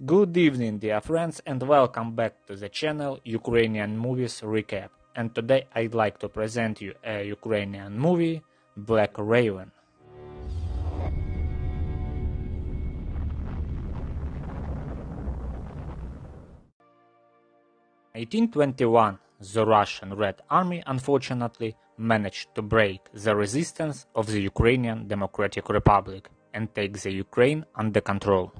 Good evening, dear friends, and welcome back to the channel Ukrainian Movies Recap. And today I'd like to present you a Ukrainian movie, Black Raven. In 1821, the Russian Red Army unfortunately managed to break the resistance of the Ukrainian Democratic Republic and take the Ukraine under control.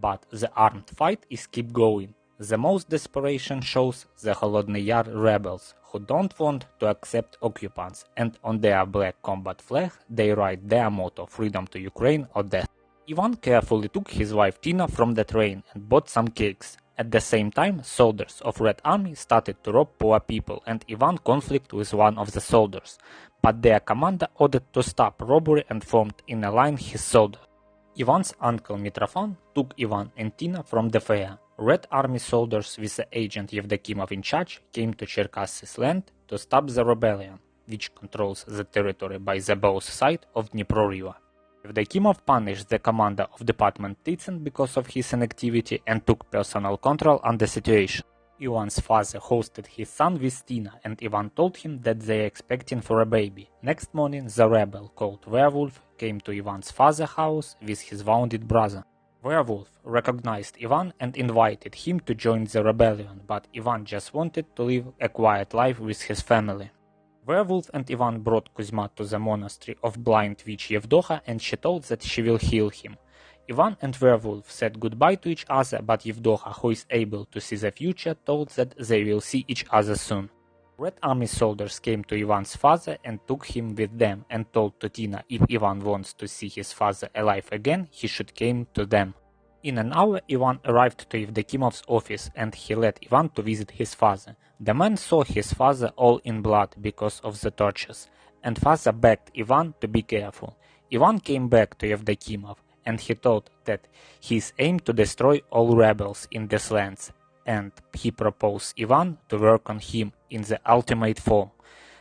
But the armed fight is keep going. The most desperation shows the Holodniy Yar rebels, who don't want to accept occupants, and on their black combat flag they write their motto, freedom to Ukraine or death. Ivan carefully took his wife Tina from the train and bought some cakes. At the same time, soldiers of Red Army started to rob poor people, and Ivan conflict with one of the soldiers, but their commander ordered to stop robbery and formed in a line his soldiers. Ivan's uncle Mitrofan took Ivan and Tina from the fair. Red Army soldiers with the agent Yevdokimov in charge came to Cherkassy's land to stop the rebellion, which controls the territory by the both side of Dnipro River. Yevdokimov punished the commander of Department Titsin because of his inactivity and took personal control on the situation. Ivan's father hosted his son with Tina, and Ivan told him that they are expecting for a baby. Next morning, the rebel called Werewolf came to Ivan's father's house with his wounded brother. Werewolf recognized Ivan and invited him to join the rebellion, but Ivan just wanted to live a quiet life with his family. Werewolf and Ivan brought Kuzma to the monastery of blind witch Yevdokha, and she told that she will heal him. Ivan and Werewolf said goodbye to each other, but Yevdokha, who is able to see the future, told that they will see each other soon. Red Army soldiers came to Ivan's father and took him with them, and told to Tina if Ivan wants to see his father alive again, he should come to them. In an hour, Ivan arrived to Yevdokimov's office, and he led Ivan to visit his father. The man saw his father all in blood because of the tortures, and father begged Ivan to be careful. Ivan came back to Yevdokimov, and he thought that his aim to destroy all rebels in these lands, and he proposed Ivan to work on him in the ultimate form,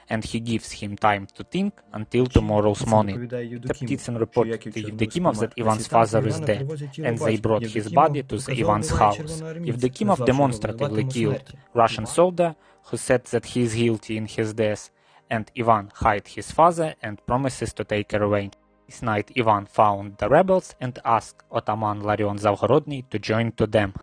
and he gives him time to think until tomorrow's morning. Titsin reported to Yevdokimov that Ivan's father is dead, and they brought his body to the Ivan's house. Yevdokimov demonstratively killed Russian soldier who said that he is guilty in his death, and Ivan hid his father and promises to take a revenge. This night Ivan found the rebels and asked otaman Larion Zavgorodny to join to them.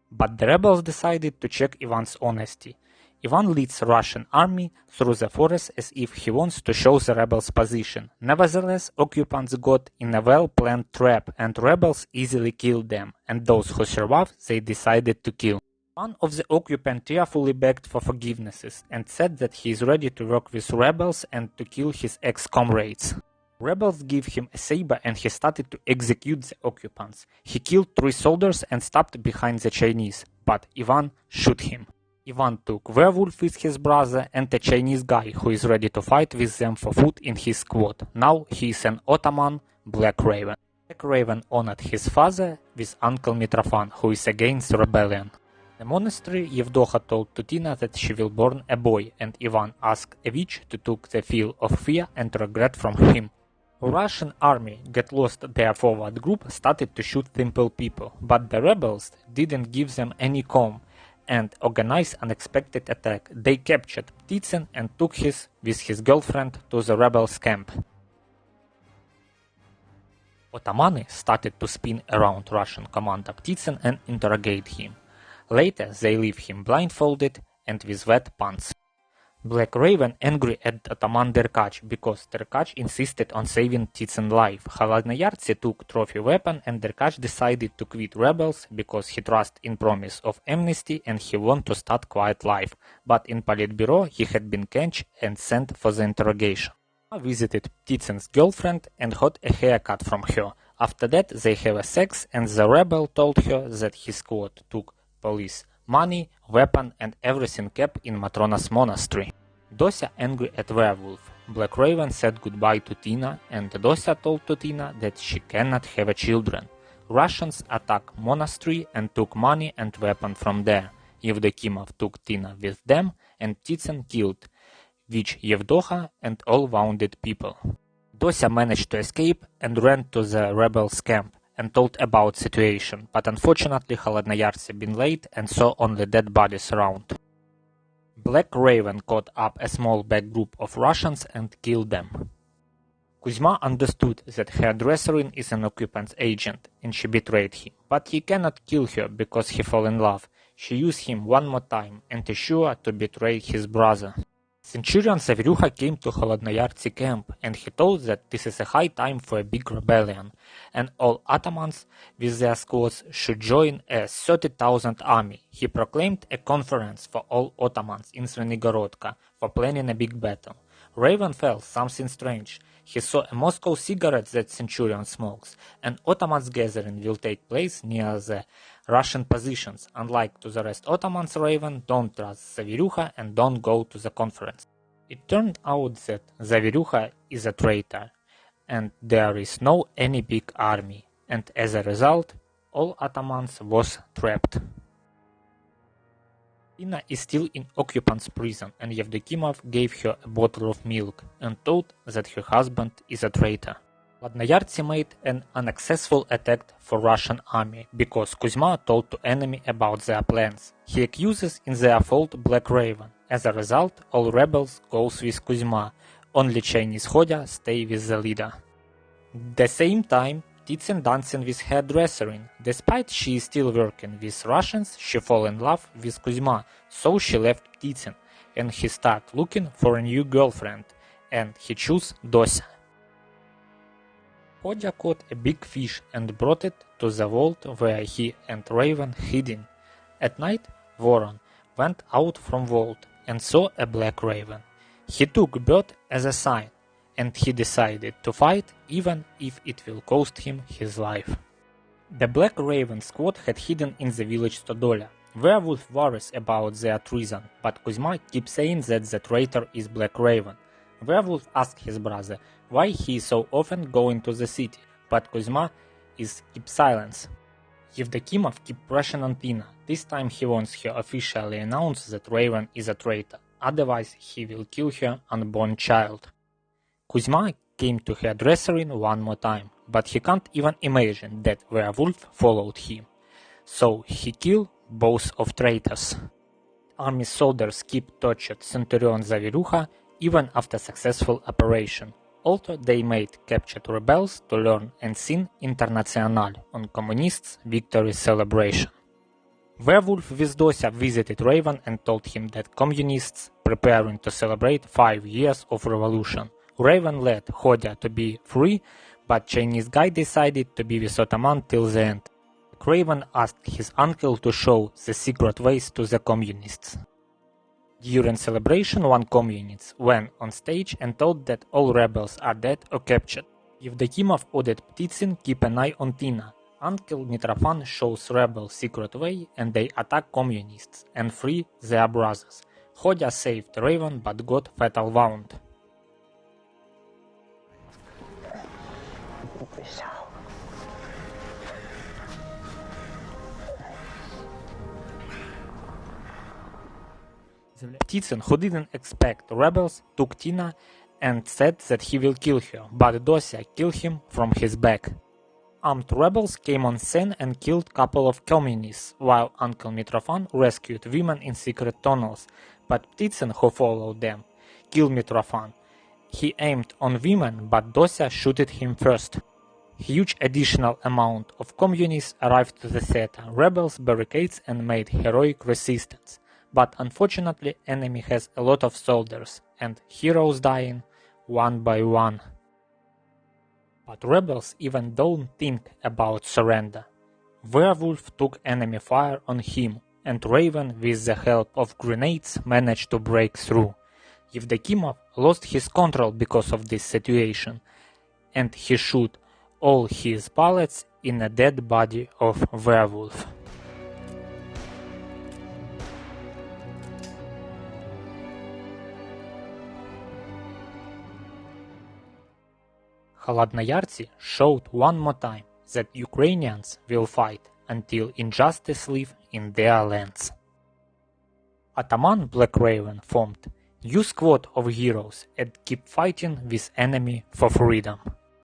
But the rebels decided to check Ivan's honesty. Ivan leads Russian army through the forest as if he wants to show the rebels' position. Nevertheless, occupants got in a well-planned trap, and rebels easily killed them, and those who survived they decided to kill. One of the occupants tearfully begged for forgivenesses and said that he is ready to work with rebels and to kill his ex-comrades. Rebels gave him a saber, and he started to execute the occupants. He killed 3 soldiers and stopped behind the Chinese, but Ivan shot him. Ivan took Werewolf with his brother and a Chinese guy who is ready to fight with them for food in his squad. Now he is an otaman, Black Raven. Black Raven honored his father with Uncle Mitrofan, who is against rebellion. In the monastery, Yevdokha told to Tina that she will born a boy, and Ivan asked a witch to take the feel of fear and regret from him. Russian army get lost. Their forward group started to shoot simple people, but the rebels didn't give them any calm and organized unexpected attack. They captured Titsin and took with his girlfriend to the rebels' camp. Otamani started to spin around Russian commander Titsin and interrogate him. Later they leave him blindfolded and with wet pants. Black Raven angry at Otaman Derkach because Derkach insisted on saving Titsin's life. Holodniy Yar took trophy weapon, and Derkach decided to quit rebels because he trusted in promise of amnesty and he wanted to start quiet life. But in Politburo he had been catched and sent for the interrogation. I visited Titsin's girlfriend and got a haircut from her. After that they have a sex, and the rebel told her that his squad took police money, weapon, and everything kept in Matrona's monastery. Dosia angry at Werewolf. Black Raven said goodbye to Tina, and Dosia told to Tina that she cannot have children. Russians attacked monastery and took money and weapon from there. Yevdokimov took Tina with them, and Titsin killed witch Yevdokha and all wounded people. Dosia managed to escape and ran to the rebels' camp, and told about situation, but unfortunately Holodniy Yar been late and saw only dead bodies around. Black Raven caught up a small back group of Russians and killed them. Kuzma understood that her dresserin is an occupant's agent and she betrayed him, but he cannot kill her because he fell in love. She used him one more time and is sure to betray his brother. Centurion Zaviruha came to Holodnoyatskiy camp and he told that this is a high time for a big rebellion and all otamans with their squads should join a 30,000 army. He proclaimed a conference for all otamans in Zvenigorodka for planning a big battle. Raven felt something strange. He saw a Moscow cigarette that Centurion smokes. An Ottoman's gathering will take place near the Russian positions. Unlike to the rest Ottomans, Raven don't trust Zaviruha and don't go to the conference. It turned out that Zaviruha is a traitor, and there is no any big army, and as a result, all Ottomans was trapped. Tina is still in occupants' prison, and Yevdokimov gave her a bottle of milk and told that her husband is a traitor. Holodniy Yar made an unsuccessful attack for Russian army because Kuzma told to enemy about their plans. He accuses in their fault Black Raven. As a result, all rebels goes with Kuzma. Only Chinese Hodya stay with the leader. The same time, Titsyn dancing with her dresserin. Despite she is still working with Russians, she fall in love with Kuzma, so she left Titsyn, and he start looking for a new girlfriend, and he choose Dosia. Hodya caught a big fish and brought it to the vault where he and Raven hidden. At night, Voron went out from vault and saw a black raven. He took bird as a sign, and he decided to fight even if it will cost him his life. The Black Raven squad had hidden in the village Stodolia. Werewolf worries about their treason, but Kuzma keeps saying that the traitor is Black Raven. Werewolf asks his brother why he is so often going to the city, but Kuzma keeps silence. Yevdokimov keeps pressing on Tina. This time he wants her officially announce that Raven is a traitor, otherwise he will kill her unborn child. Kuzma came to her dresserin one more time, but he can't even imagine that Werewolf followed him. So he killed both of traitors. Army soldiers keep tortured Centurion Zaviruha even after successful operation. Also they made captured rebels to learn and sing International on communists' victory celebration. Werewolf with Dosia visited Raven and told him that communists preparing to celebrate 5 years of revolution. Raven let Hodya to be free, but Chinese guy decided to be with Otaman till the end. Raven asked his uncle to show the secret ways to the communists. During celebration, one communist went on stage and told that all rebels are dead or captured. Yevdokimov ordered Ptitsyn keep an eye on Tina. Uncle Mitrofan shows rebels secret way and they attack communists and free their brothers. Hodya saved Raven but got fatal wound. Ptitsyn, who didn't expect rebels, took Tina and said that he will kill her, but Dosia killed him from his back. Armed rebels came on scene and killed couple of communists, while Uncle Mitrofan rescued women in secret tunnels, but Ptitsyn, who followed them, killed Mitrofan. He aimed on women, but Dosia shooted him first. Huge additional amount of communists arrived to the theater, rebels barricades and made heroic resistance. But unfortunately enemy has a lot of soldiers and heroes dying one by one. But rebels even don't think about surrender. Werewolf took enemy fire on him and Raven with the help of grenades managed to break through. Yevdokimov lost his control because of this situation and he shot all his bullets in a dead body of Werewolf. Holodniy Yar showed one more time that Ukrainians will fight until injustice lives in their lands. Otaman Black Raven formed new squad of heroes and keep fighting with enemy for freedom.